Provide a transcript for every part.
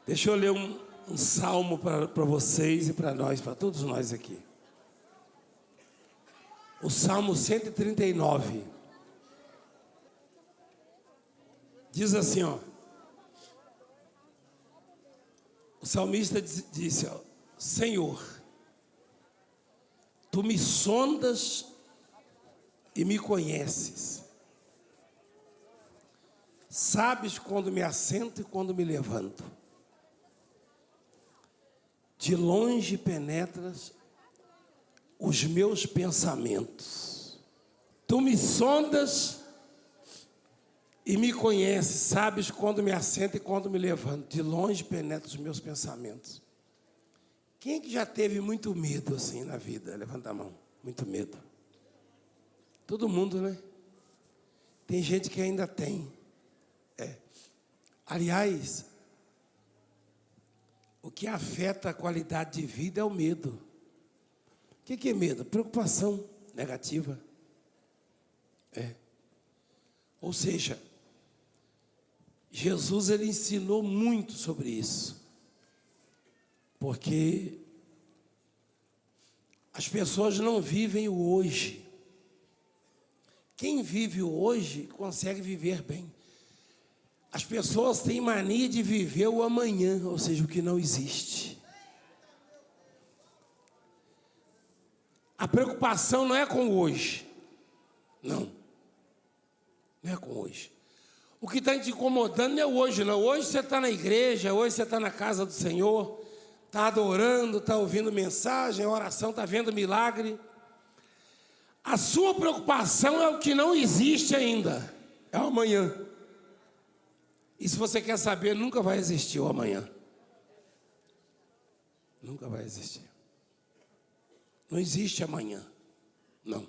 Deixa eu ler um salmo para vocês e para nós, para todos nós aqui. O Salmo 139. Diz assim, ó. O salmista disse, ó, Senhor, Tu me sondas e me conheces. Sabes quando me assento e quando me levanto. De longe penetras os meus pensamentos. Tu me sondas e me conheces. Sabes quando me assento e quando me levanto. De longe penetras os meus pensamentos. Quem que já teve muito medo assim na vida? Levanta a mão. Muito medo. Todo mundo, né? Tem gente que ainda tem. Aliás, o que afeta a qualidade de vida é o medo. O que é medo? Preocupação negativa. Ou seja, Jesus ele ensinou muito sobre isso. Porque as pessoas não vivem o hoje. Quem vive o hoje consegue viver bem. As pessoas têm mania de viver o amanhã, ou seja, o que não existe. A preocupação não é com o hoje. Não. Não é com hoje. O que está te incomodando não é o hoje, não. Hoje você está na igreja, hoje você está na casa do Senhor, está adorando, está ouvindo mensagem, oração, está vendo milagre. A sua preocupação é o que não existe ainda. É o amanhã. E se você quer saber, nunca vai existir o amanhã. Nunca vai existir. Não existe amanhã. Não.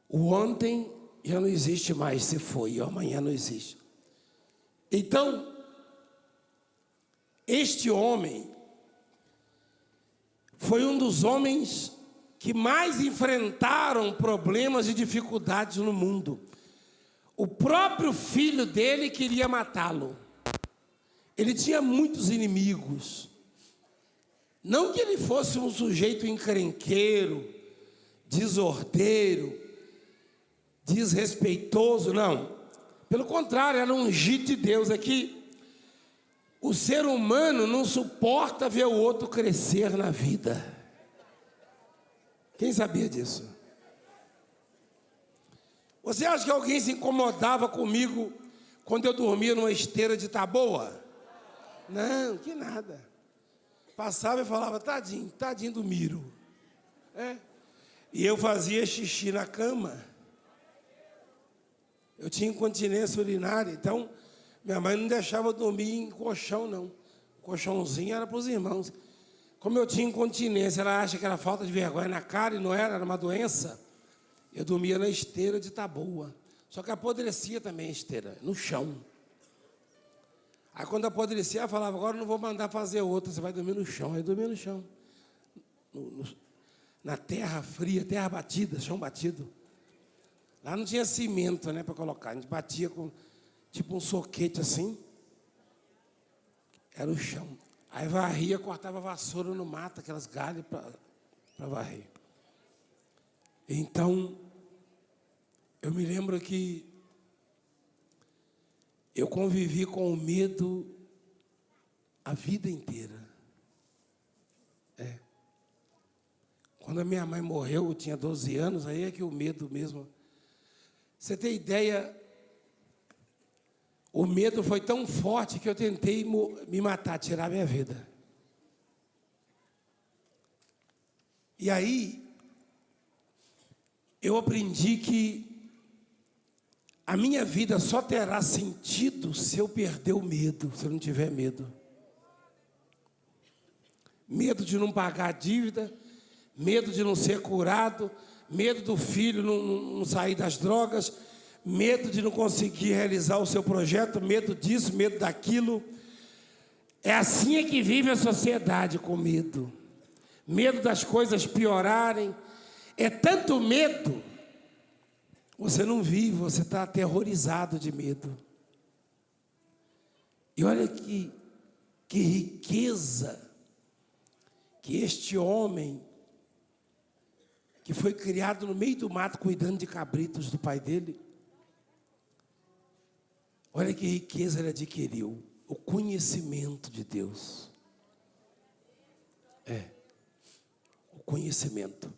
O ontem já não existe mais, se foi. O amanhã não existe. Então, este homem foi um dos homens que mais enfrentaram problemas e dificuldades no mundo. O próprio filho dele queria matá-lo. Ele tinha muitos inimigos. Não que ele fosse um sujeito encrenqueiro, desordeiro, desrespeitoso, não. Pelo contrário, era um ungido de Deus. É que o ser humano não suporta ver o outro crescer na vida. Quem sabia disso? Você acha que alguém se incomodava comigo quando eu dormia numa esteira de taboa? Não, que nada. Passava e falava, tadinho, tadinho do Miro. E eu fazia xixi na cama. Eu tinha incontinência urinária, então minha mãe não deixava eu dormir em colchão, não. O colchãozinho era para os irmãos. Como eu tinha incontinência, ela acha que era falta de vergonha na cara, e não era, era uma doença. Eu dormia na esteira de taboa. Só que apodrecia também a esteira, no chão. Aí quando apodrecia, ela falava, agora não vou mandar fazer outra, você vai dormir no chão. Aí eu dormia no chão. Na terra fria, terra batida, chão batido. Lá não tinha cimento, né, para colocar. A gente batia com tipo um soquete assim. Era o chão. Aí varria, cortava vassoura no mato, aquelas galhas para varrer. Então, eu me lembro que eu convivi com o medo a vida inteira. Quando a minha mãe morreu, eu tinha 12 anos, aí é que o medo mesmo... Você tem ideia, o medo foi tão forte que eu tentei me matar, tirar minha vida. E aí, eu aprendi que a minha vida só terá sentido se eu perder o medo, se eu não tiver medo. Medo de não pagar a dívida, medo de não ser curado, medo do filho não sair das drogas, medo de não conseguir realizar o seu projeto, medo disso, medo daquilo. É assim é que vive a sociedade, com medo. Medo das coisas piorarem. É tanto medo, você não vive, você está aterrorizado de medo. E olha que que riqueza que este homem, que foi criado no meio do mato, cuidando de cabritos do pai dele, olha que riqueza ele adquiriu, o conhecimento de Deus. O conhecimento.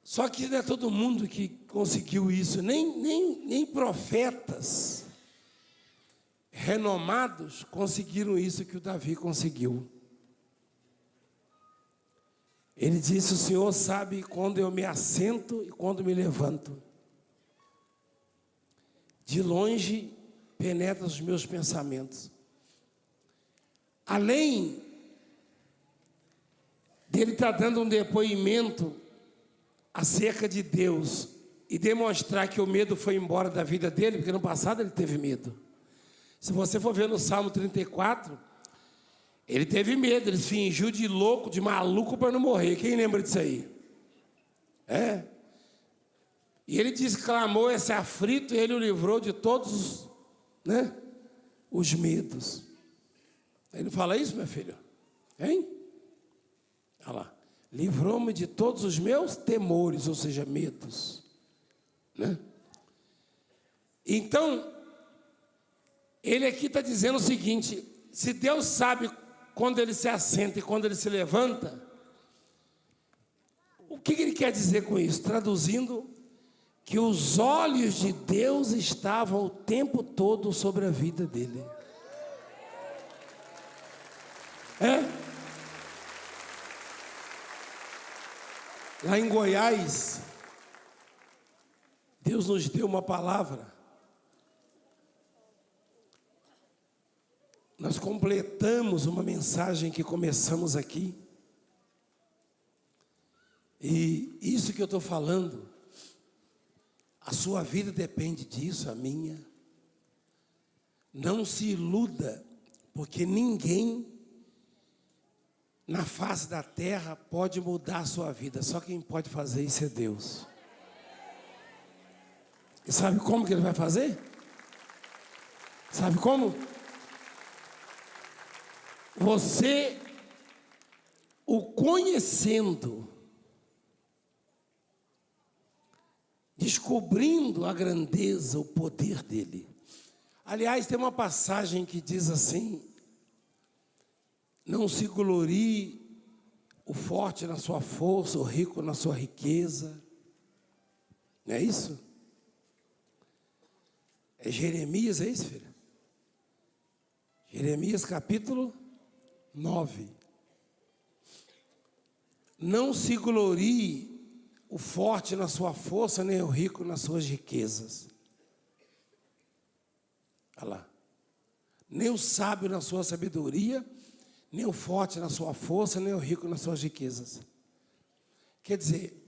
Só que não é todo mundo que conseguiu isso, nem profetas renomados conseguiram isso que o Davi conseguiu. Ele disse: o Senhor sabe quando eu me assento e quando me levanto. De longe penetra os meus pensamentos. Além dele estar dando um depoimento acerca de Deus e demonstrar que o medo foi embora da vida dele, porque no passado ele teve medo. Se você for ver no Salmo 34, ele teve medo, ele fingiu de louco, de maluco para não morrer. Quem lembra disso aí? E ele disse, clamou esse aflito, e ele o livrou de todos os medos. Ele não fala isso, minha filha? Hein? Olha lá. Livrou-me de todos os meus temores, ou seja, medos. Então, ele aqui está dizendo o seguinte: se Deus sabe quando ele se assenta e quando ele se levanta, o que ele quer dizer com isso? Traduzindo, que os olhos de Deus estavam o tempo todo sobre a vida dele. Lá em Goiás, Deus nos deu uma palavra. Nós completamos uma mensagem que começamos aqui. E isso que eu estou falando, a sua vida depende disso, a minha. Não se iluda, porque ninguém na face da terra pode mudar a sua vida. Só quem pode fazer isso é Deus. E sabe como que Ele vai fazer? Sabe como? Você o conhecendo, descobrindo a grandeza, o poder dele. Aliás, tem uma passagem que diz assim: não se glorie o forte na sua força, o rico na sua riqueza. Não é isso? É Jeremias, é isso, filho? Jeremias capítulo 9. Não se glorie o forte na sua força, nem o rico nas suas riquezas. Olha lá. Nem o sábio na sua sabedoria, nem o forte na sua força, nem o rico nas suas riquezas. Quer dizer,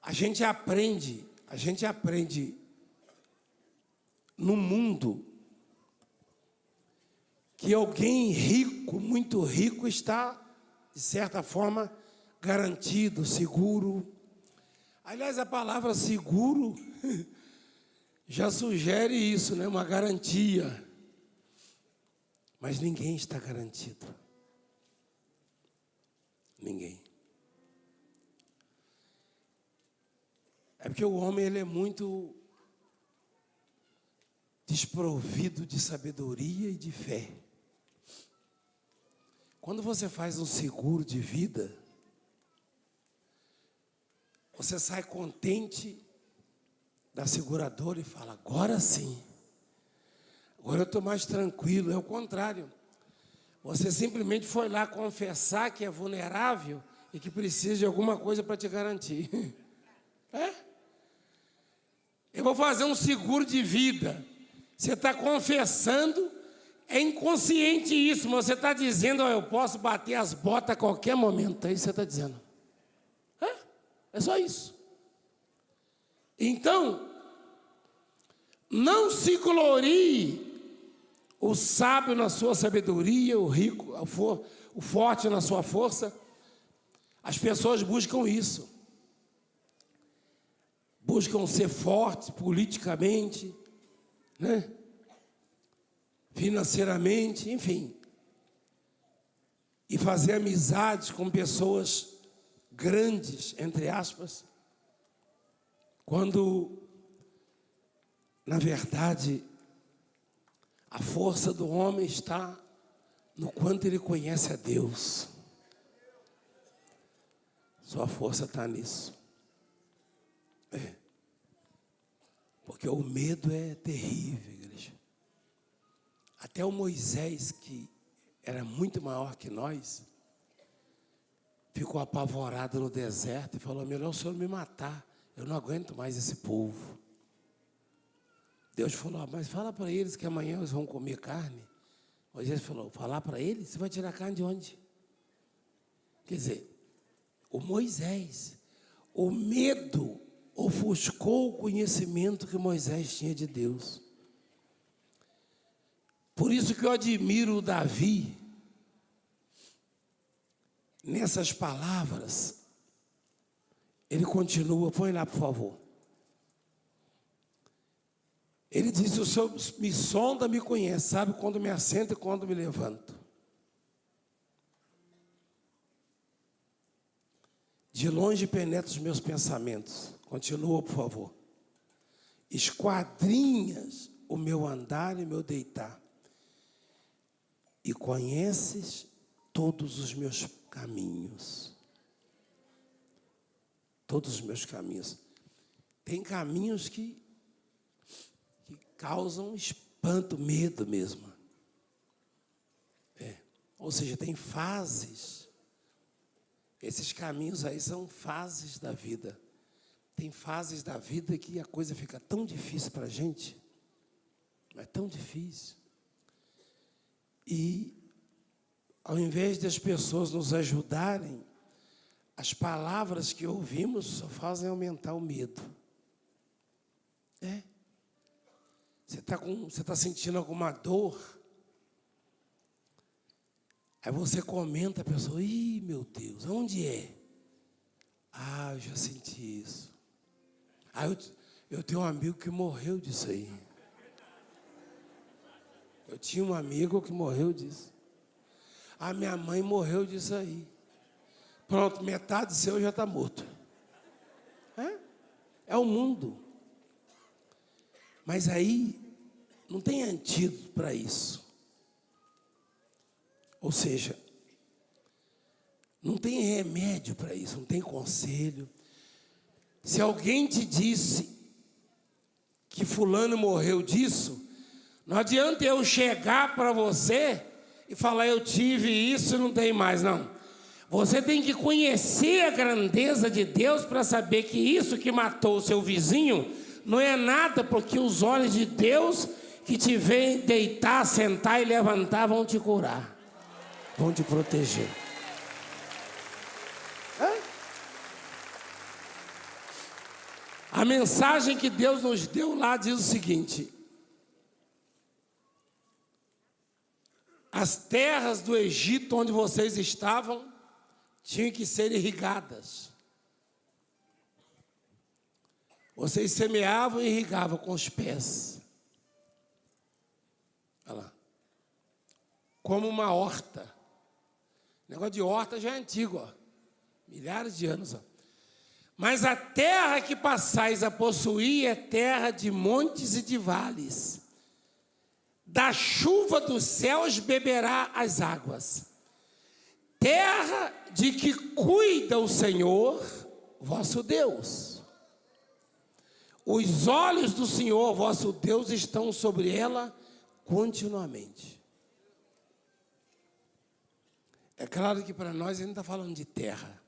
a gente aprende no mundo que alguém rico, muito rico, está, de certa forma, garantido, seguro. Aliás, a palavra seguro já sugere isso, uma garantia. Mas ninguém está garantido. Ninguém. É porque o homem ele é muito desprovido de sabedoria e de fé. Quando você faz um seguro de vida, você sai contente da seguradora e fala: agora sim, agora eu estou mais tranquilo. É o contrário. Você simplesmente foi lá confessar que é vulnerável e que precisa de alguma coisa para te garantir. Eu vou fazer um seguro de vida. Você está confessando, é inconsciente isso, mas você está dizendo: eu posso bater as botas a qualquer momento. É isso que você está dizendo. É só isso. Então, não se glorie o sábio na sua sabedoria, o rico, o forte na sua força. As pessoas buscam isso. Buscam ser fortes politicamente, financeiramente, enfim. E fazer amizades com pessoas grandes, entre aspas, quando, na verdade, a força do homem está no quanto ele conhece a Deus. Sua força está nisso. Porque o medo é terrível, igreja. Até o Moisés, que era muito maior que nós, ficou apavorado no deserto e falou: melhor o Senhor me matar, eu não aguento mais esse povo. Deus falou: mas fala para eles que amanhã eles vão comer carne. Moisés falou: falar para eles? Você vai tirar carne de onde? Quer dizer, o Moisés, o medo ofuscou o conhecimento que Moisés tinha de Deus. Por isso que eu admiro o Davi, nessas palavras. Ele continua, põe lá por favor. Ele diz: o Senhor me sonda, me conhece, sabe quando me assento e quando me levanto. De longe penetra os meus pensamentos. Continua, por favor. Esquadrinhas o meu andar e o meu deitar. E conheces todos os meus caminhos. Todos os meus caminhos. Tem caminhos que causam espanto, medo mesmo. Ou seja, tem fases. Esses caminhos aí são fases da vida. Tem fases da vida que a coisa fica tão difícil para a gente. Mas tão difícil. E, ao invés das pessoas nos ajudarem, as palavras que ouvimos só fazem aumentar o medo. Você está sentindo alguma dor? Aí você comenta, a pessoa: ih, meu Deus, onde é? Ah, eu já senti isso. Ah, eu tenho um amigo que morreu disso aí. Eu tinha um amigo que morreu disso. Ah, minha mãe morreu disso aí. Pronto, metade seu já está morto. É o mundo. Mas aí não tem antídoto para isso. Ou seja, não tem remédio para isso, não tem conselho. Se alguém te disse que fulano morreu disso, não adianta eu chegar para você e falar: eu tive isso e não tem mais, não. Você tem que conhecer a grandeza de Deus para saber que isso que matou o seu vizinho não é nada, porque os olhos de Deus que te veem deitar, sentar e levantar vão te curar, vão te proteger. A mensagem que Deus nos deu lá diz o seguinte: as terras do Egito onde vocês estavam tinham que ser irrigadas. Vocês semeavam e irrigavam com os pés. Olha lá. Como uma horta. O negócio de horta já é antigo, ó. Milhares de anos, ó. Mas a terra que passais a possuir é terra de montes e de vales. Da chuva dos céus beberá as águas. Terra de que cuida o Senhor, vosso Deus. Os olhos do Senhor, vosso Deus, estão sobre ela continuamente. É claro que para nós ele não está falando de terra.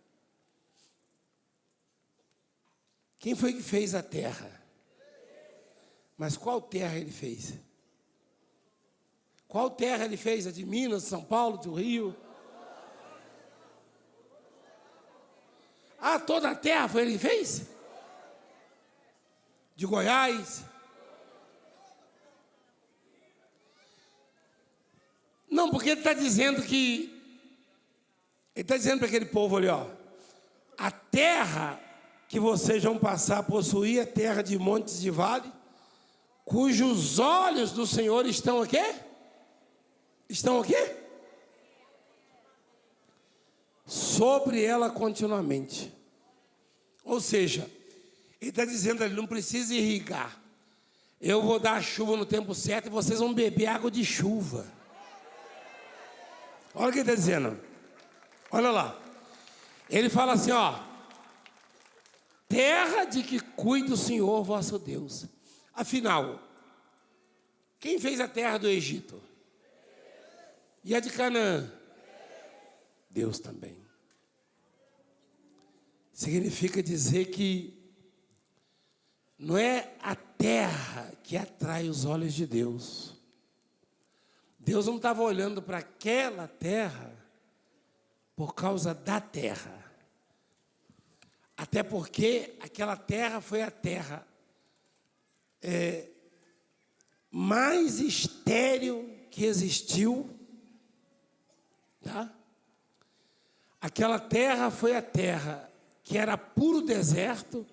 Quem foi que fez a terra? Mas qual terra ele fez? Qual terra ele fez? A de Minas, de São Paulo, do Rio? Ah, toda a terra foi ele que fez? De Goiás? Não, porque ele está dizendo que... Ele está dizendo para aquele povo ali, ó: a terra que vocês vão passar a possuir é terra de montes de vale, cujos olhos do Senhor estão o quê? estão o quê? Sobre ela continuamente. Ou seja, ele está dizendo ali, não precisa irrigar. Eu vou dar a chuva no tempo certo e vocês vão beber água de chuva. Olha o que ele está dizendo. Olha lá. Ele fala assim, ó. Terra de que cuida o Senhor vosso Deus. Afinal, quem fez a terra do Egito? E a de Canaã? Deus também. Significa dizer que não é a terra que atrai os olhos de Deus. Deus não estava olhando para aquela terra por causa da terra. Até porque aquela terra foi a terra mais estéril que existiu. Tá? Aquela terra foi a terra que era puro deserto,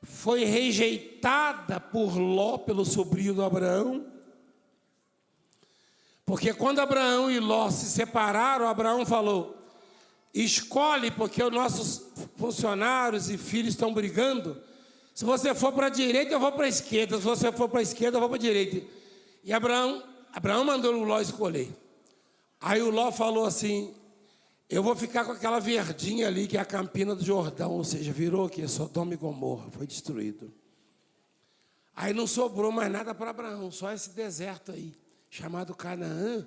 foi rejeitada por Ló, pelo sobrinho do Abraão, porque quando Abraão e Ló se separaram, Abraão falou, escolhe, porque os nossos funcionários e filhos estão brigando, se você for para a direita, eu vou para a esquerda, se você for para a esquerda, eu vou para a direita. E Abraão mandou o Ló escolher. Aí o Ló falou assim, eu vou ficar com aquela verdinha ali, que é a Campina do Jordão, ou seja, virou o quê? Sodoma e Gomorra, foi destruído. Aí não sobrou mais nada para Abraão, só esse deserto aí, chamado Canaã,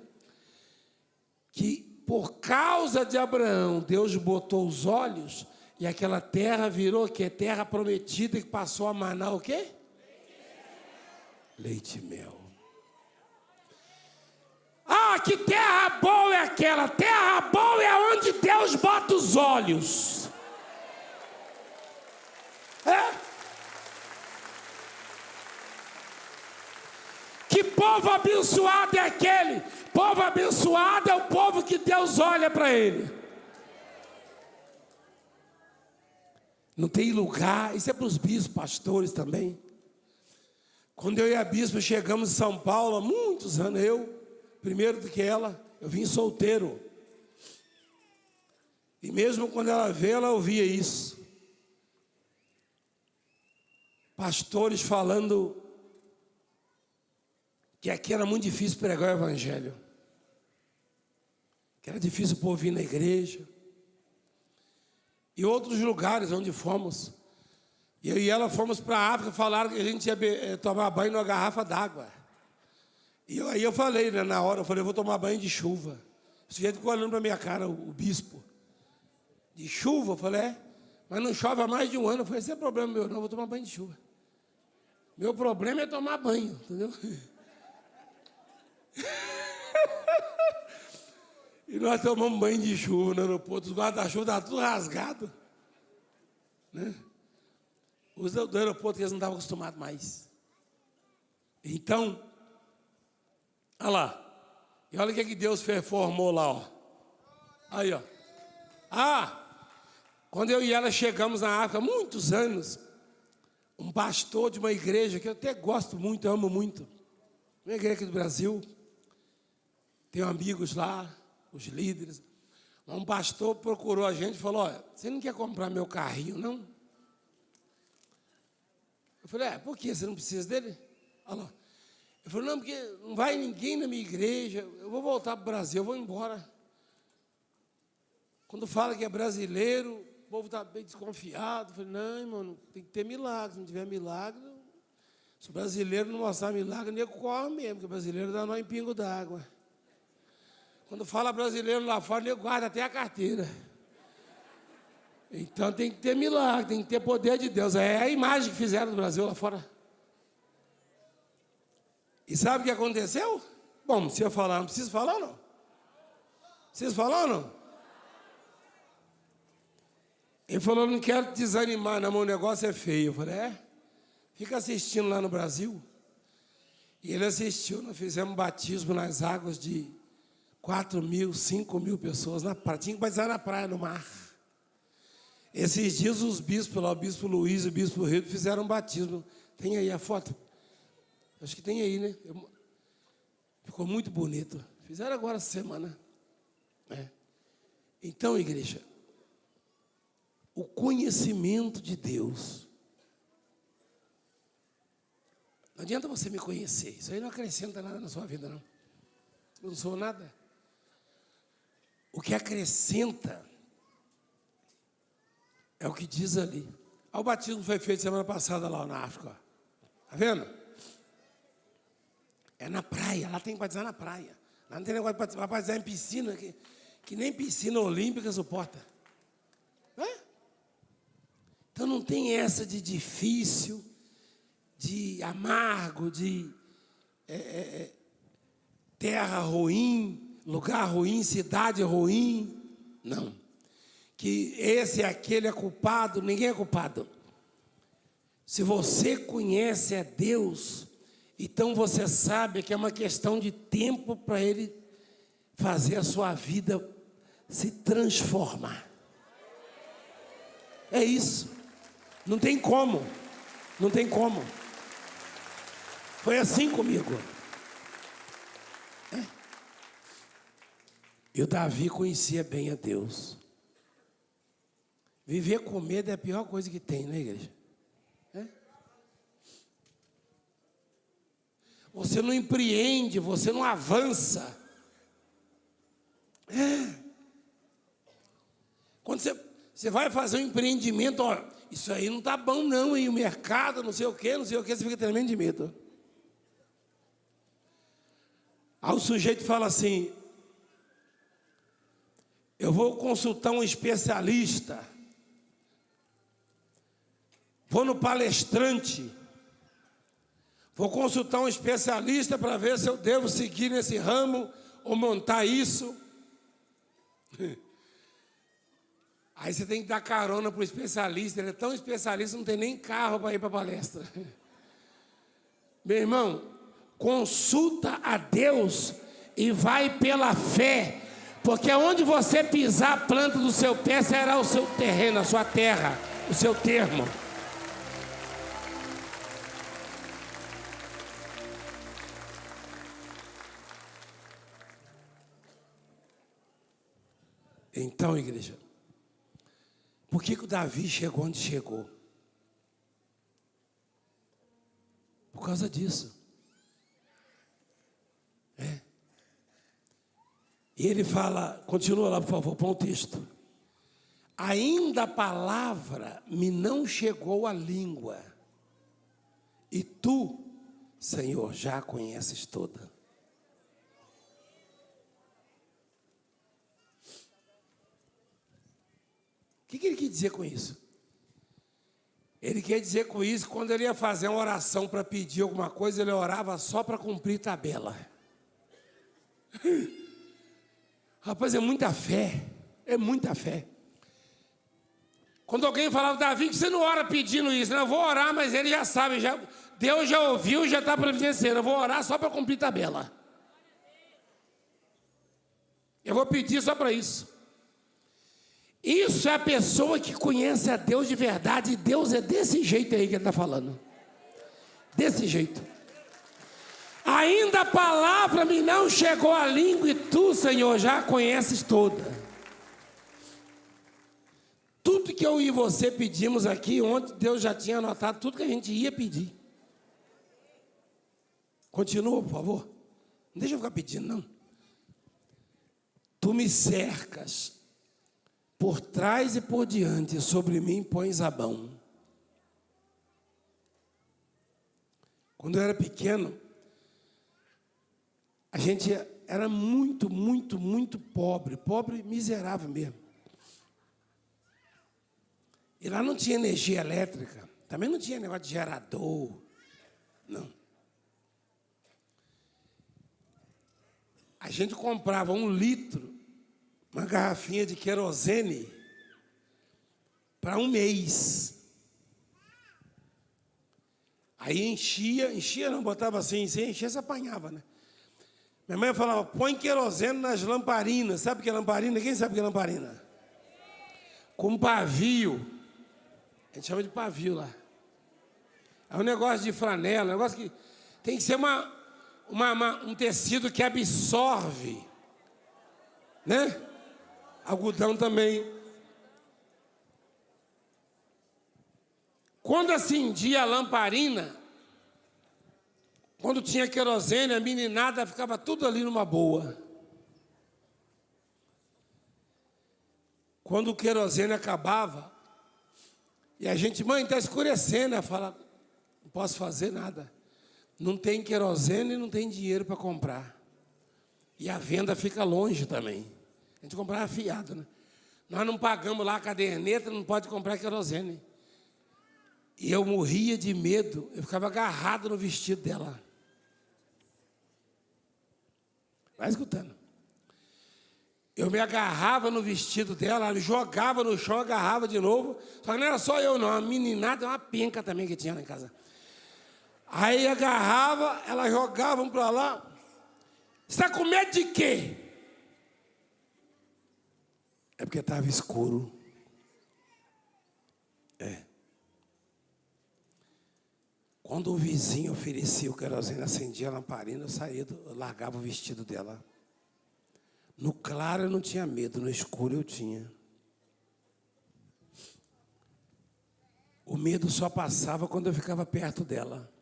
que por causa de Abraão, Deus botou os olhos, e aquela terra virou o quê? Terra prometida, que passou a manar o quê? Leite e mel. Ah, que terra boa é aquela? Terra boa é onde Deus bota os olhos. Que povo abençoado é aquele? Povo abençoado é o povo que Deus olha para ele. Não tem lugar, isso é para os bispos, pastores também. Quando eu e a bispa chegamos em São Paulo, há muitos anos, primeiro do que ela, eu vim solteiro. E mesmo quando ela veio, ela ouvia isso. Pastores falando que aqui era muito difícil pregar o evangelho. Que era difícil o povo vir na igreja. E outros lugares onde fomos. E eu e ela fomos para a África, falaram que a gente ia tomar banho numa garrafa d'água. E aí eu falei, né, na hora, eu vou tomar banho de chuva. O sujeito ficou olhando para a minha cara, o bispo. De chuva? Eu falei, mas não chove há mais de um ano. Eu falei, esse é problema meu, não, eu vou tomar banho de chuva. Meu problema é tomar banho, entendeu? E nós tomamos banho de chuva no aeroporto, os guarda-chuva estavam tudo rasgado. Né? Os do aeroporto que eles não estavam acostumados mais. Então, olha lá. E olha o que Deus formou lá, ó. Aí, ó. Quando eu e ela chegamos na África, há muitos anos, um pastor de uma igreja, que eu até gosto muito, amo muito, uma igreja aqui do Brasil, tenho amigos lá, os líderes. Um pastor procurou a gente e falou, olha, você não quer comprar meu carrinho, não? Eu falei, por que você não precisa dele? Olha lá. Ele falou, não, porque não vai ninguém na minha igreja, eu vou voltar para o Brasil, eu vou embora. Quando fala que é brasileiro, o povo está bem desconfiado. Eu falei, não, irmão, tem que ter milagre, se não tiver milagre, se o brasileiro não mostrar milagre, nem corre mesmo, porque o brasileiro dá nó em pingo d'água. Quando fala brasileiro lá fora, ele guarda até a carteira. Então tem que ter milagre, tem que ter poder de Deus. É a imagem que fizeram do Brasil lá fora. E sabe o que aconteceu? Bom, se eu falar, não preciso falar, não? Preciso falar, não? Ele falou, não quero te desanimar, não, meu negócio é feio. Eu falei, fica assistindo lá no Brasil. E ele assistiu, nós fizemos batismo nas águas de 4.000, 5.000 pessoas na praia. Tinha que batizar na praia, no mar. Esses dias os bispos lá, o bispo Luiz e o bispo Rio, fizeram um batismo. Tem aí a foto? Acho que tem aí, né? Ficou muito bonito. Fizeram agora essa semana. Então, igreja, o conhecimento de Deus. Não adianta você me conhecer. Isso aí não acrescenta nada na sua vida, não. Eu não sou nada. O que acrescenta é o que diz ali. O batismo foi feito semana passada lá na África. Está vendo? É na praia. Lá tem que batizar na praia. Lá não tem negócio de batizar em piscina, que nem piscina olímpica suporta. Então não tem essa de difícil, de amargo, de terra ruim, lugar ruim, cidade ruim. Não. Que esse e aquele é culpado, ninguém é culpado. Se você conhece a Deus, então você sabe que é uma questão de tempo para Ele fazer a sua vida se transformar. É isso. Não tem como. Não tem como. Foi assim comigo. E o Davi conhecia bem a Deus. Viver com medo é a pior coisa que tem, né, igreja? Você não empreende, você não avança. Quando você vai fazer um empreendimento, ó, isso aí não está bom não, hein? O mercado, não sei o quê, você fica tremendo de medo. Aí o sujeito fala assim, eu vou consultar um especialista, vou no palestrante, vou consultar um especialista para ver se eu devo seguir nesse ramo ou montar isso. Aí você tem que dar carona para o especialista, ele é tão especialista, não tem nem carro para ir para a palestra. Meu irmão, consulta a Deus e vai pela fé, porque onde você pisar a planta do seu pé será o seu terreno, a sua terra, o seu termo. Então, igreja, por que o Davi chegou onde chegou? Por causa disso. E ele fala, continua lá, por favor, põe o texto. Ainda a palavra me não chegou à língua, e tu, Senhor, já a conheces toda. O que ele quer dizer com isso? Ele quer dizer com isso que quando ele ia fazer uma oração para pedir alguma coisa, ele orava só para cumprir tabela. Rapaz, é muita fé. É muita fé. Quando alguém falava, Davi, que você não ora pedindo isso? Não, eu vou orar, mas ele já sabe, Deus já ouviu, já está providenciando. Eu vou orar só para cumprir tabela. Eu vou pedir só para isso. Isso é a pessoa que conhece a Deus de verdade. E Deus é desse jeito aí que ele está falando. Desse jeito. Ainda a palavra me não chegou à língua, e tu, Senhor, já a conheces toda. Tudo que eu e você pedimos aqui, ontem Deus já tinha anotado tudo que a gente ia pedir. Continua, por favor. Não deixa eu ficar pedindo, não. Tu me cercas por trás e por diante, sobre mim pões a mão. Quando eu era pequeno, a gente era muito, muito, muito pobre. Pobre, miserável mesmo. E lá não tinha energia elétrica. Também não tinha negócio de gerador. Não. A gente comprava 1 litro, uma garrafinha de querosene, para 1 mês. Aí enchia não, botava assim, se enchia, você apanhava, né? Minha mãe falava, põe querosene nas lamparinas. Sabe o que é lamparina? Quem sabe o que é lamparina? Com pavio. A gente chama de pavio lá. É um negócio de flanela, um negócio que tem que ser um tecido que absorve, né? Algodão também. Quando acendia a lamparina, quando tinha querosene, a meninada ficava tudo ali numa boa. Quando o querosene acabava, e a gente, mãe, está escurecendo, ela fala, não posso fazer nada. Não tem querosene e não tem dinheiro para comprar. E a venda fica longe também. A gente comprava fiado, né? Nós não pagamos lá a caderneta, não pode comprar querosene. E eu morria de medo, eu ficava agarrado no vestido dela. Vai escutando. Eu me agarrava no vestido dela, ela me jogava no chão, agarrava de novo. Só que não era só eu, não. A meninada, uma penca também que tinha lá em casa. Aí agarrava, ela jogava para lá. Você está com medo de quê? É porque estava escuro. Quando o vizinho oferecia o querosene, acendia a lamparina, eu largava o vestido dela. No claro eu não tinha medo, no escuro eu tinha. O medo só passava quando eu ficava perto dela.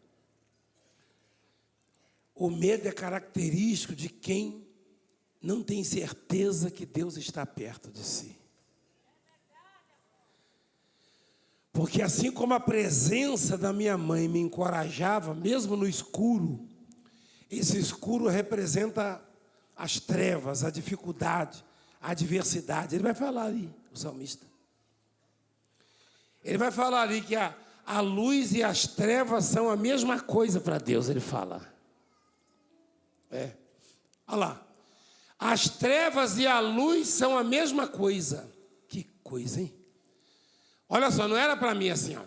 O medo é característico de quem não tem certeza que Deus está perto de si. Porque assim como a presença da minha mãe me encorajava, mesmo no escuro, esse escuro representa as trevas, a dificuldade, a adversidade. Ele vai falar ali, o salmista. Ele vai falar ali que a luz e as trevas são a mesma coisa para Deus, ele fala. Olha lá. As trevas e a luz são a mesma coisa. Que coisa, hein? Olha só, não era para mim assim, ó.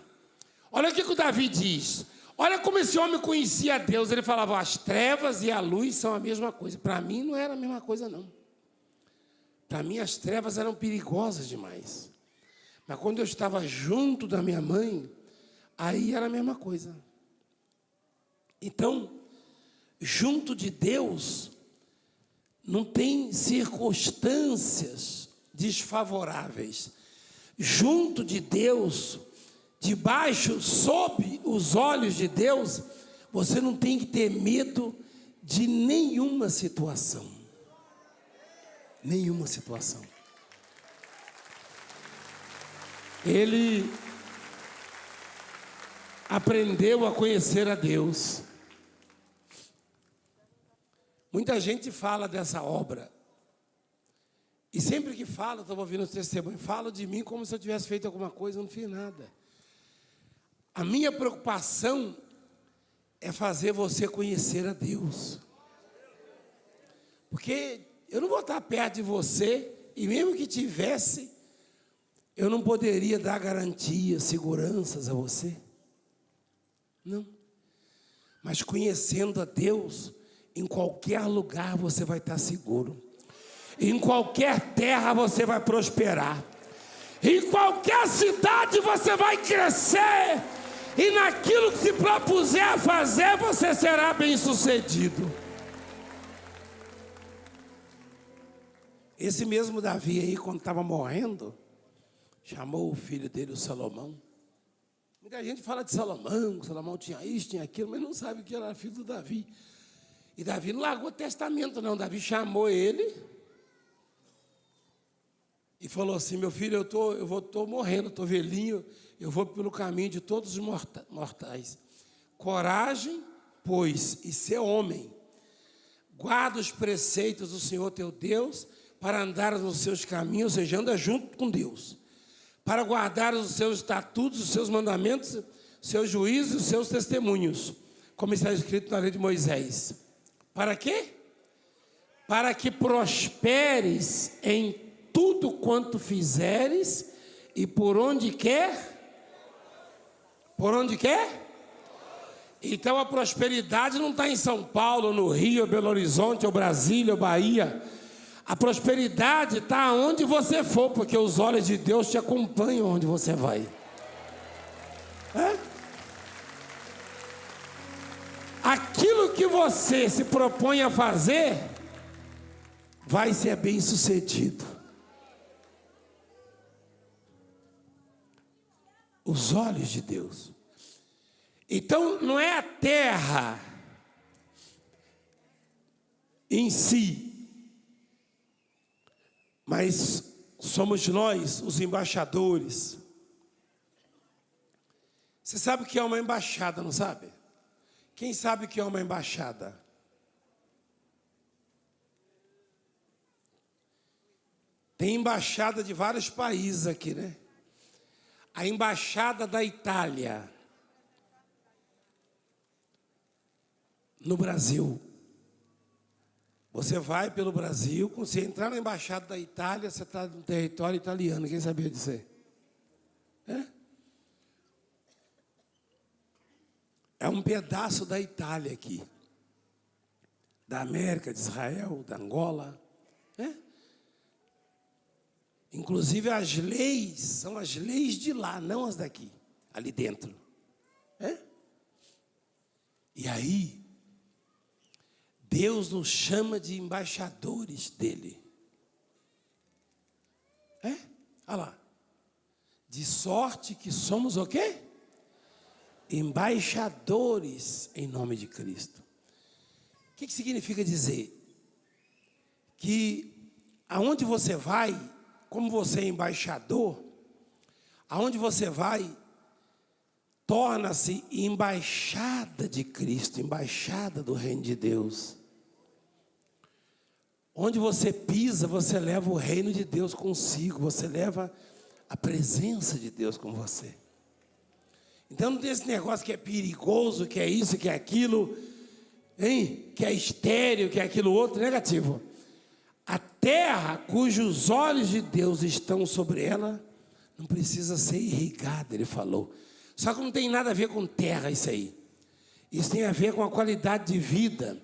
Olha o que o Davi diz. Olha como esse homem conhecia Deus. Ele falava, as trevas e a luz são a mesma coisa. Para mim não era a mesma coisa, não. Para mim as trevas eram perigosas demais. Mas quando eu estava junto da minha mãe, aí era a mesma coisa. Então, junto de Deus, não tem circunstâncias desfavoráveis. Junto de Deus, debaixo, sob os olhos de Deus, você não tem que ter medo de nenhuma situação. Nenhuma situação. Ele aprendeu a conhecer a Deus. Muita gente fala dessa obra. E sempre que fala, estou ouvindo os testemunhos, fala de mim como se eu tivesse feito alguma coisa, eu não fiz nada. A minha preocupação é fazer você conhecer a Deus. Porque eu não vou estar perto de você, e mesmo que tivesse, eu não poderia dar garantias, seguranças a você. Não. Mas conhecendo a Deus, em qualquer lugar você vai estar seguro. Em qualquer terra você vai prosperar. Em qualquer cidade você vai crescer. E naquilo que se propuser a fazer, você será bem-sucedido. Esse mesmo Davi aí, quando estava morrendo, chamou o filho dele, o Salomão. Muita gente fala de Salomão, que Salomão tinha isso, tinha aquilo, mas não sabe que era filho do Davi. E Davi não largou o testamento, não. Davi chamou ele e falou assim, meu filho, eu estou morrendo, estou velhinho, eu vou pelo caminho de todos os mortais. Coragem, pois, e ser homem. Guarda os preceitos do Senhor teu Deus, para andar nos seus caminhos, ou seja, anda junto com Deus. Para guardar os seus estatutos, os seus mandamentos, seus juízos, os seus testemunhos, como está escrito na lei de Moisés. Para quê? Para que prosperes em tudo quanto fizeres, e por onde quer? Por onde quer? Então a prosperidade não está em São Paulo, no Rio, Belo Horizonte, ou Brasília, ou Bahia. A prosperidade está onde você for, porque os olhos de Deus te acompanham onde você vai. Aquilo tudo que você se propõe a fazer vai ser bem sucedido. Os olhos de Deus. Então não é a terra em si, mas somos nós os embaixadores. Você sabe o que é uma embaixada, não sabe? Quem sabe o que é uma embaixada? Tem embaixada de vários países aqui, né? A embaixada da Itália no Brasil. Você vai pelo Brasil, quando você entrar na embaixada da Itália, você está no território italiano. Quem sabia disso? É um pedaço da Itália aqui. Da América, de Israel, da Angola. Inclusive as leis, são as leis de lá, não as daqui, ali dentro. E aí, Deus nos chama de embaixadores dele. Olha lá. De sorte que somos o quê? Embaixadores em nome de Cristo. O que significa dizer? Que aonde você vai, como você é embaixador, aonde você vai, torna-se embaixada de Cristo, embaixada do reino de Deus. Onde você pisa, você leva o reino de Deus consigo, você leva a presença de Deus com você. Então não tem esse negócio que é perigoso, que é isso, que é aquilo, que é estéril, que é aquilo outro, negativo. A terra cujos olhos de Deus estão sobre ela, não precisa ser irrigada, ele falou. Só que não tem nada a ver com terra isso aí. Isso tem a ver com a qualidade de vida.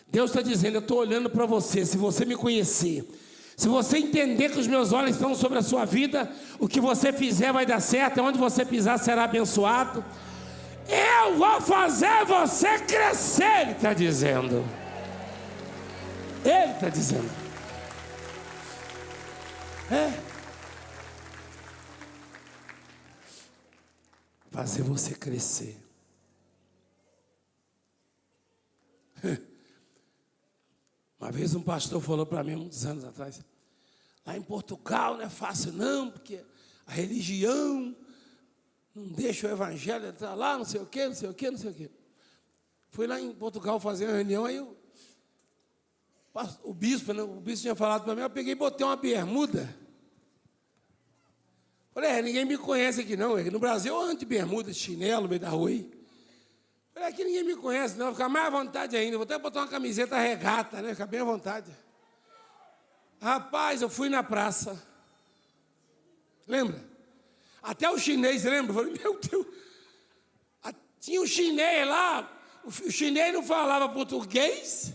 Deus está dizendo, eu estou olhando para você, se você me conhecer, se você entender que os meus olhos estão sobre a sua vida, o que você fizer vai dar certo, onde você pisar será abençoado. Eu vou fazer você crescer, ele está dizendo. Ele está dizendo. Fazer você crescer. Uma vez um pastor falou para mim, muitos anos atrás, lá em Portugal não é fácil não, porque a religião não deixa o evangelho entrar lá, não sei o quê, não sei o quê, não sei o quê. Fui lá em Portugal fazer uma reunião, aí o bispo tinha falado para mim, eu peguei e botei uma bermuda. Falei, ninguém me conhece aqui não, no Brasil eu ando de bermuda, de chinelo, no meio da rua aí. Falei, aqui ninguém me conhece não, vou ficar mais à vontade ainda, vou até botar uma camiseta regata, né, ficar bem à vontade. Rapaz, eu fui na praça, lembra? Até o chinês, lembra? Eu falei, meu Deus, tinha um chinês lá, o chinês não falava português,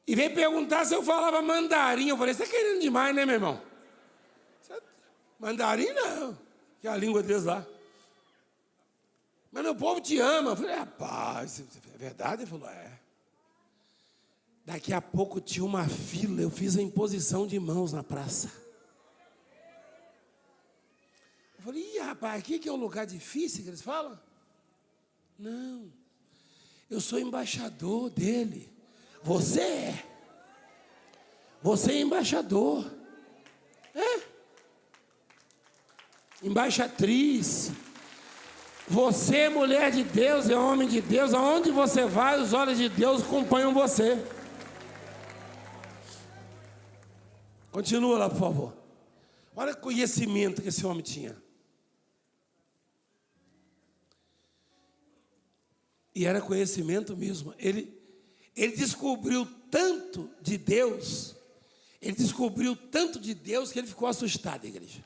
e veio perguntar se eu falava mandarim. Eu falei, você está querendo demais, né, meu irmão? Mandarim não, que é a língua deles lá. Mas meu povo te ama. Eu falei, rapaz, é verdade? Ele falou, Daqui a pouco tinha uma fila, eu fiz a imposição de mãos na praça. Eu falei, rapaz, aqui que é um lugar difícil que eles falam? Não, eu sou embaixador dele. Você é. Você é embaixador. Embaixatriz. Você, mulher de Deus, é homem de Deus. Aonde você vai, os olhos de Deus acompanham você. Continua lá, por favor. Olha o conhecimento que esse homem tinha. E era conhecimento mesmo. Ele descobriu tanto de Deus. Ele descobriu tanto de Deus que ele ficou assustado, igreja.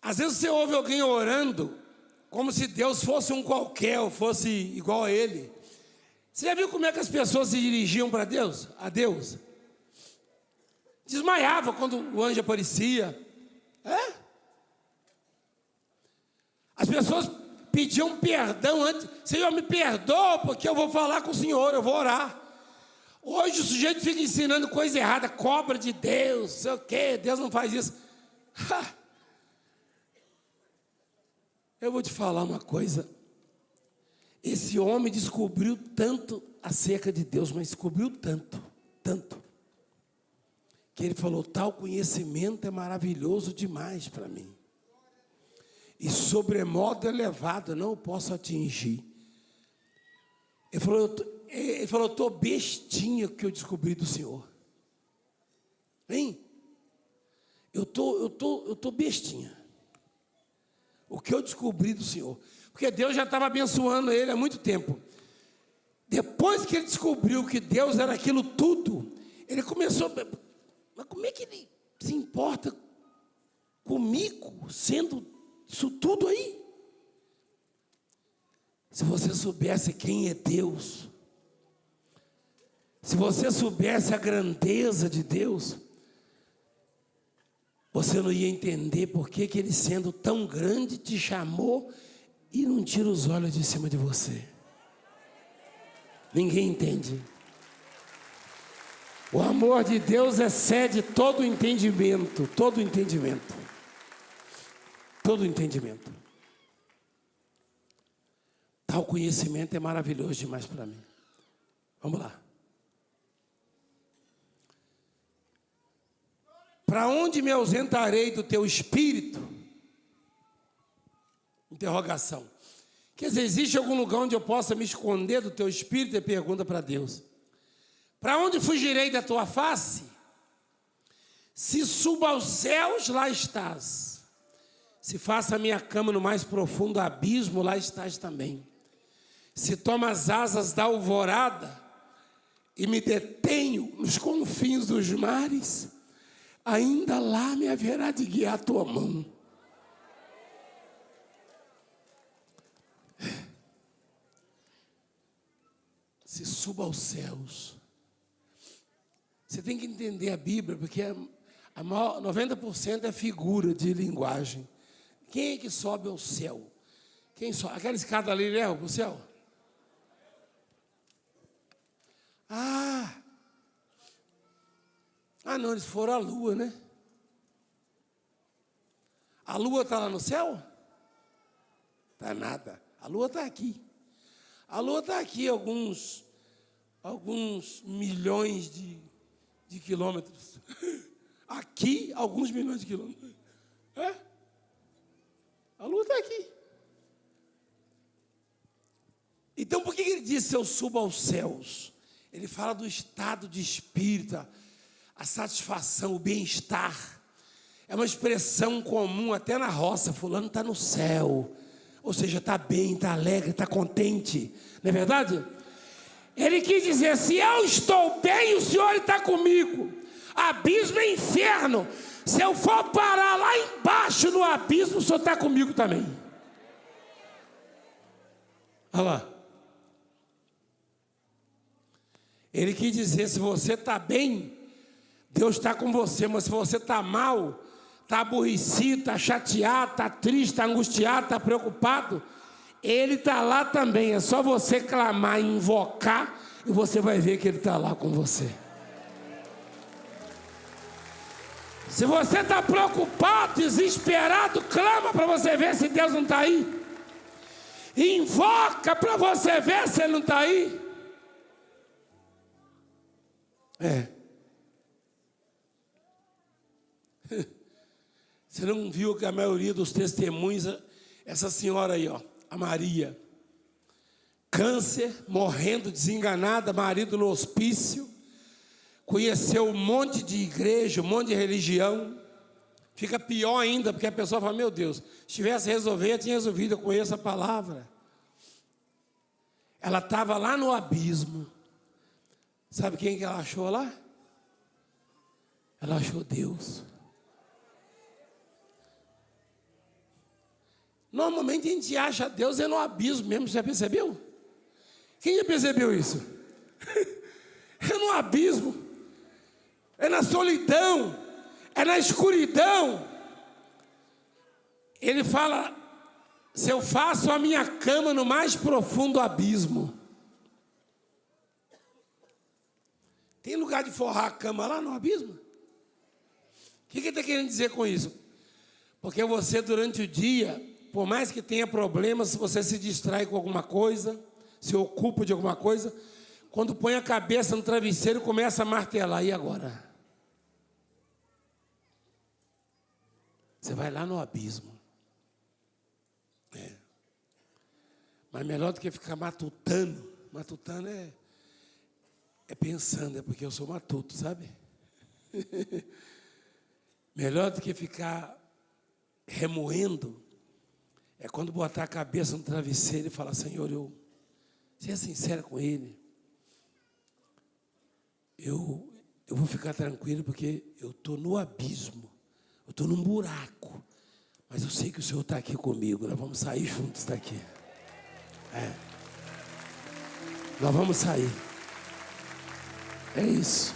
Às vezes você ouve alguém orando como se Deus fosse um qualquer, ou fosse igual a ele. Você já viu como é que as pessoas se dirigiam para Deus? A Deus? Desmaiava quando o anjo aparecia. As pessoas pedir um perdão antes. Senhor, me perdoa, porque eu vou falar com o Senhor, eu vou orar. Hoje o sujeito fica ensinando coisa errada, cobra de Deus, sei o quê, Deus não faz isso. Eu vou te falar uma coisa. Esse homem descobriu tanto acerca de Deus, mas descobriu tanto, que ele falou, tal conhecimento é maravilhoso demais para mim. E sobremodo elevado, eu não posso atingir. Ele falou, estou bestinha que eu descobri do Senhor. Hein? Eu tô bestinha. O que eu descobri do Senhor. Porque Deus já estava abençoando ele há muito tempo. Depois que ele descobriu que Deus era aquilo tudo, ele começou, mas como é que ele se importa comigo, sendo isso tudo aí? Se você soubesse quem é Deus, se você soubesse a grandeza de Deus, você não ia entender por que Ele, sendo tão grande, te chamou e não tira os olhos de cima de você. Ninguém entende. O amor de Deus excede todo entendimento, todo entendimento. Todo entendimento. Tal conhecimento é maravilhoso demais para mim. Vamos lá. Para onde me ausentarei do teu espírito? Interrogação. Quer dizer, existe algum lugar onde eu possa me esconder do teu espírito? É pergunta para Deus. Para onde fugirei da tua face? Se subo aos céus, lá estás. Se faço a minha cama no mais profundo abismo, lá estás também. Se tomo as asas da alvorada e me detenho nos confins dos mares, ainda lá me haverá de guiar a tua mão. Se suba aos céus. Você tem que entender a Bíblia, porque a maior, 90% é figura de linguagem. Quem é que sobe ao céu? Quem sobe? Aquela escada ali leva para o céu? Não, eles foram à lua, né? A lua está lá no céu? Está nada. A lua está aqui. A lua está aqui alguns milhões de quilômetros. Aqui, alguns milhões de quilômetros. A lua está aqui. Então, por que ele disse eu subo aos céus? Ele fala do estado de espírito, a satisfação, o bem-estar. É uma expressão comum até na roça. Fulano está no céu. Ou seja, está bem, está alegre, está contente. Não é verdade? Ele quis dizer, se eu estou bem, o Senhor está comigo. Abismo é inferno. Se eu for parar lá embaixo no abismo, o Senhor está comigo também. Olha lá. Ele quis dizer, se você está bem, Deus está com você. Mas se você está mal, está aborrecido, está chateado, está triste, está angustiado, está preocupado, Ele está lá também. É só você clamar e invocar, e você vai ver que Ele está lá com você. Se você está preocupado, desesperado, clama para você ver se Deus não está aí. Invoca para você ver se Ele não está aí. Você não viu que a maioria dos testemunhos, essa senhora aí, ó, a Maria, câncer, morrendo, desenganada, marido no hospício, conheceu um monte de igreja, um monte de religião. Fica pior ainda, porque a pessoa fala, meu Deus, se tivesse resolvido, eu tinha resolvido, eu conheço a palavra. Ela estava lá no abismo. Sabe quem que ela achou lá? Ela achou Deus. Normalmente a gente acha Deus no abismo mesmo, você já percebeu? Quem já percebeu isso? É no abismo, é na solidão, é na escuridão. Ele fala, se eu faço a minha cama no mais profundo abismo, tem lugar de forrar a cama lá no abismo? O que ele está querendo dizer com isso? Porque você, durante o dia, por mais que tenha problemas, se você se distrai com alguma coisa, se ocupa de alguma coisa, quando põe a cabeça no travesseiro, começa a martelar. E agora? Você vai lá no abismo. Mas melhor do que ficar matutando. Matutando é pensando, é porque eu sou matuto, sabe? Melhor do que ficar remoendo, é quando botar a cabeça no travesseiro e falar: Senhor, seja sincero com Ele. Eu vou ficar tranquilo porque eu estou no abismo, eu estou num buraco, mas eu sei que o Senhor está aqui comigo, nós vamos sair juntos daqui. Nós vamos sair. É isso.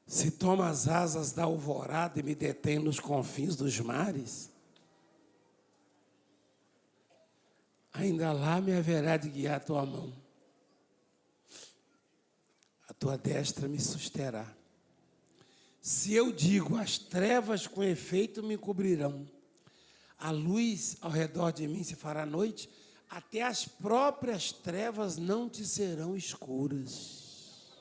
Se toma as asas da alvorada e me detém nos confins dos mares, ainda lá me haverá de guiar a tua mão. A tua destra me susterá. Se eu digo, as trevas com efeito me cobrirão, a luz ao redor de mim se fará noite, até as próprias trevas não te serão escuras.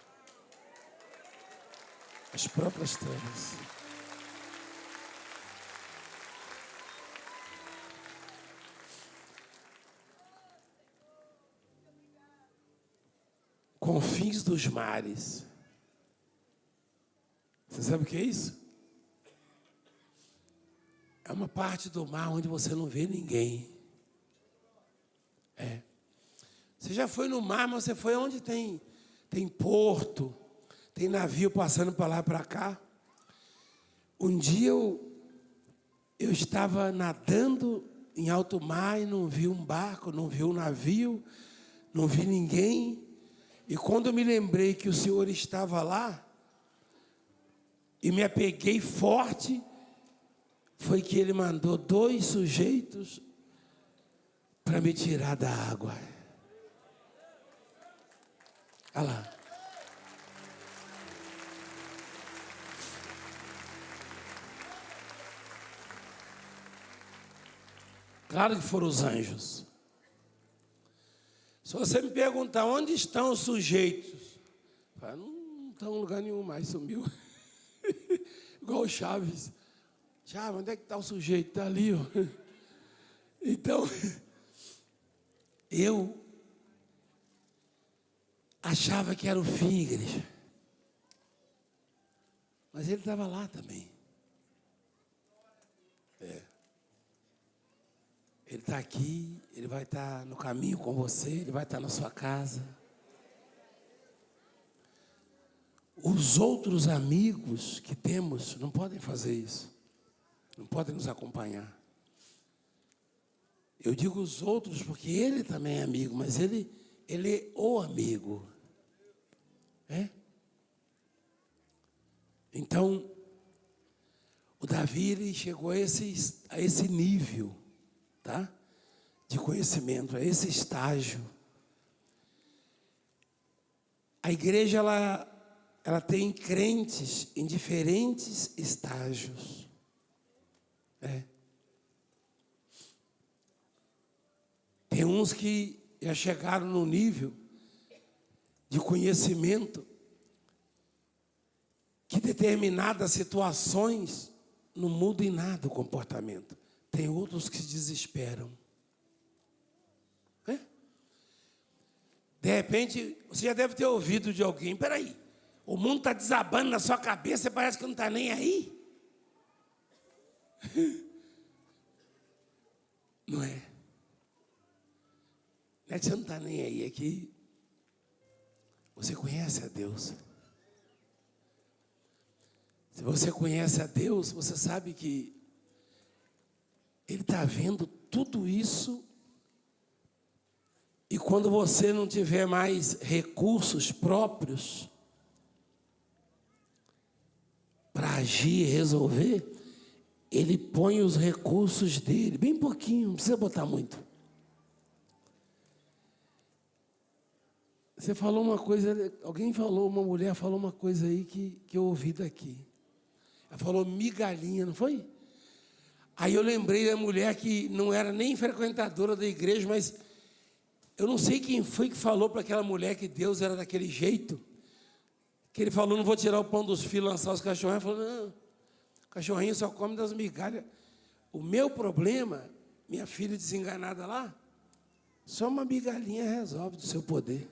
As próprias trevas. Confins dos mares. Você sabe o que é isso? É uma parte do mar onde você não vê ninguém. Você já foi no mar, mas você foi onde tem porto, tem navio passando para lá e para cá. Um dia eu estava nadando em alto mar e não vi um barco, não vi um navio, não vi ninguém. E quando eu me lembrei que o Senhor estava lá, e me apeguei forte, foi que Ele mandou 2 sujeitos para me tirar da água. Olha lá. Claro que foram os anjos. Se você me perguntar onde estão os sujeitos, não estão em lugar nenhum mais, sumiu. Igual o Chaves. Chaves, onde é que está o sujeito? Está ali, ó. Então, eu achava que era o fim, igreja. Mas ele estava lá também. Ele está aqui, ele vai estar no caminho com você, ele vai estar na sua casa. Os outros amigos que temos não podem fazer isso. Não podem nos acompanhar. Eu digo os outros porque ele também é amigo, mas ele é o amigo. Então, o Davi ele chegou a esse nível, tá? De conhecimento, a esse estágio. A igreja, ela tem crentes em diferentes estágios. Tem uns que já chegaram no nível de conhecimento que determinadas situações não mudam em nada o comportamento. Tem outros que se desesperam. De repente, você já deve ter ouvido de alguém: peraí, o mundo está desabando na sua cabeça, você parece que não está nem aí. Não é? Não é que você não está nem aí, é que você conhece a Deus. Se você conhece a Deus, você sabe que Ele está vendo tudo isso. E quando você não tiver mais recursos próprios para agir e resolver, Ele põe os recursos dele, bem pouquinho, não precisa botar muito. Você falou uma coisa, alguém falou, uma mulher falou uma coisa aí que eu ouvi daqui. Ela falou migalhinha, não foi? Aí eu lembrei da mulher que não era nem frequentadora da igreja, mas eu não sei quem foi que falou para aquela mulher que Deus era daquele jeito. Que ele falou, não vou tirar o pão dos filhos, lançar os cachorrinhos. Ela falou, não, o cachorrinho só come das migalhas. O meu problema, minha filha desenganada lá, só uma migalhinha resolve do seu poder.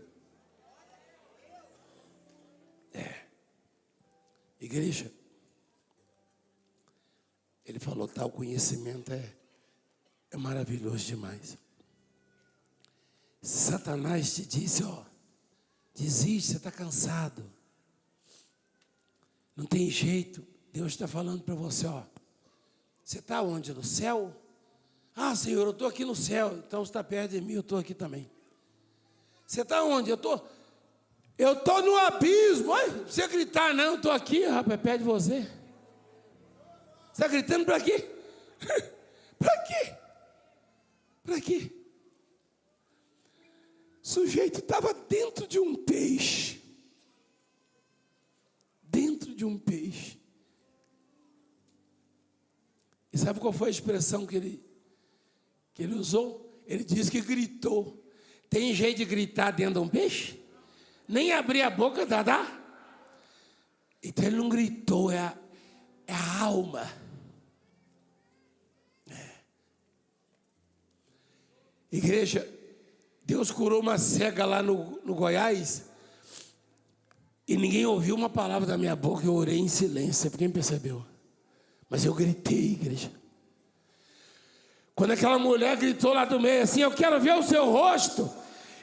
Igreja, ele falou, tal conhecimento é maravilhoso demais. Se Satanás te disse, ó, desiste, você está cansado, não tem jeito, Deus está falando para você, ó, você está onde? No céu? Ah, Senhor, eu estou aqui no céu, então você está perto de mim, eu estou aqui também. Você está onde? Eu estou no abismo. Ai, não precisa gritar, não. Eu estou aqui, rapaz, perto de você. Você está gritando para quê? Para quê? Para quê? O sujeito estava dentro de um peixe. Dentro de um peixe. E sabe qual foi a expressão que ele usou? Ele disse que gritou. Tem jeito de gritar dentro de um peixe? Nem abrir a boca, dá? Então ele não gritou, é a alma. Igreja, Deus curou uma cega lá no Goiás e ninguém ouviu uma palavra da minha boca, eu orei em silêncio, ninguém percebeu. Mas eu gritei, igreja. Quando aquela mulher gritou lá do meio assim, eu quero ver o seu rosto.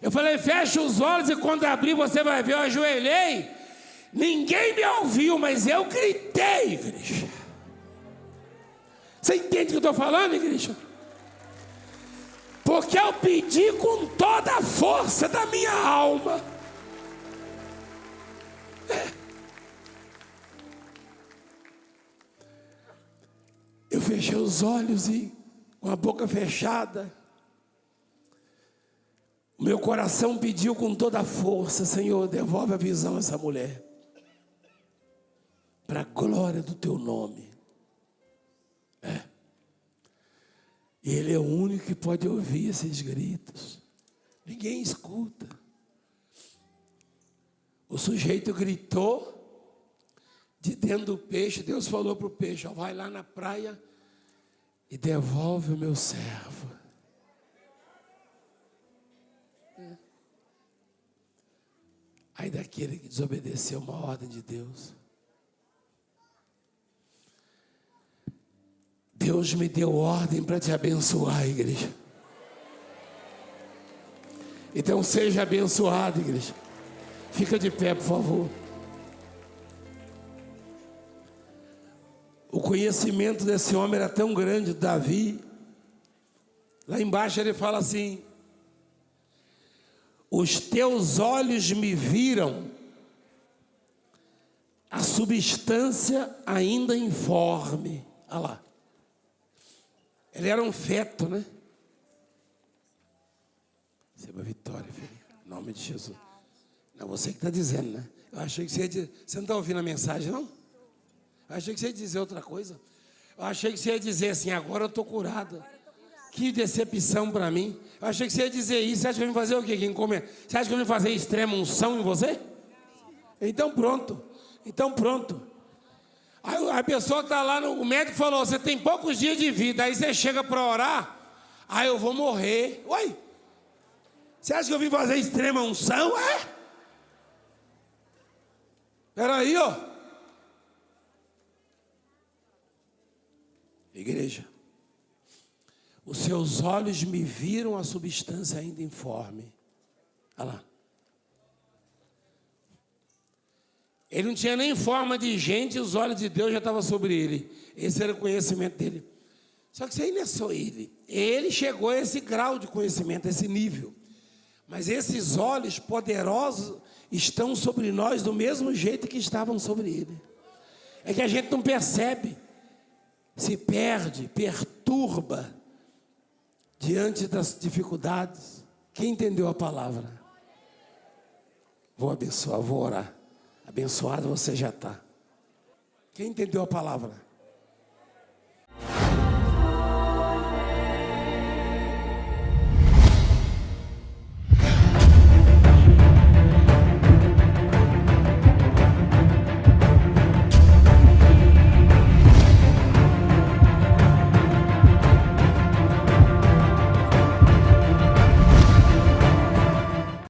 Eu falei, fecha os olhos e quando abrir você vai ver. Eu ajoelhei. Ninguém me ouviu, mas eu gritei, igreja. Você entende o que eu estou falando, igreja? Porque eu pedi com toda a força da minha alma. Eu fechei os olhos e com a boca fechada, o meu coração pediu com toda a força, Senhor, devolve a visão a essa mulher, para a glória do teu nome. E Ele é o único que pode ouvir esses gritos. Ninguém escuta. O sujeito gritou de dentro do peixe. Deus falou para o peixe, ó, vai lá na praia e devolve o meu servo. Aí daquele que desobedeceu uma ordem de Deus. Deus me deu ordem para te abençoar, igreja. Então seja abençoado, igreja. Fica de pé, por favor. O conhecimento desse homem era tão grande, Davi. Lá embaixo ele fala assim: os teus olhos me viram a substância ainda informe. Olha lá. Ele era um feto, né? Receba a vitória, filho. Em nome de Jesus. Não, você que está dizendo, né? Eu achei que você ia dizer. Você não está ouvindo a mensagem, não? Eu achei que você ia dizer outra coisa. Eu achei que você ia dizer assim: agora eu estou curada. Que decepção para mim. Eu achei que você ia dizer isso. Você acha que eu vim fazer o quê? Você acha que eu vim fazer extrema unção em você? Então pronto. Então pronto. Aí a pessoa está lá, o médico falou, você tem poucos dias de vida. Aí você chega para orar. Aí eu vou morrer. Uai. Você acha que eu vim fazer extrema unção? Espera aí, ó. Igreja. Os seus olhos me viram a substância ainda informe. Olha lá. Ele não tinha nem forma de gente, os olhos de Deus já estavam sobre ele. Esse era o conhecimento dele. Só que isso aí não é só ele. Ele chegou a esse grau de conhecimento, a esse nível. Mas esses olhos poderosos estão sobre nós do mesmo jeito que estavam sobre ele. É que a gente não percebe. se perde, perturba diante das dificuldades. Quem entendeu a palavra? Vou abençoar, vou orar. Abençoado você já está. Quem entendeu a palavra?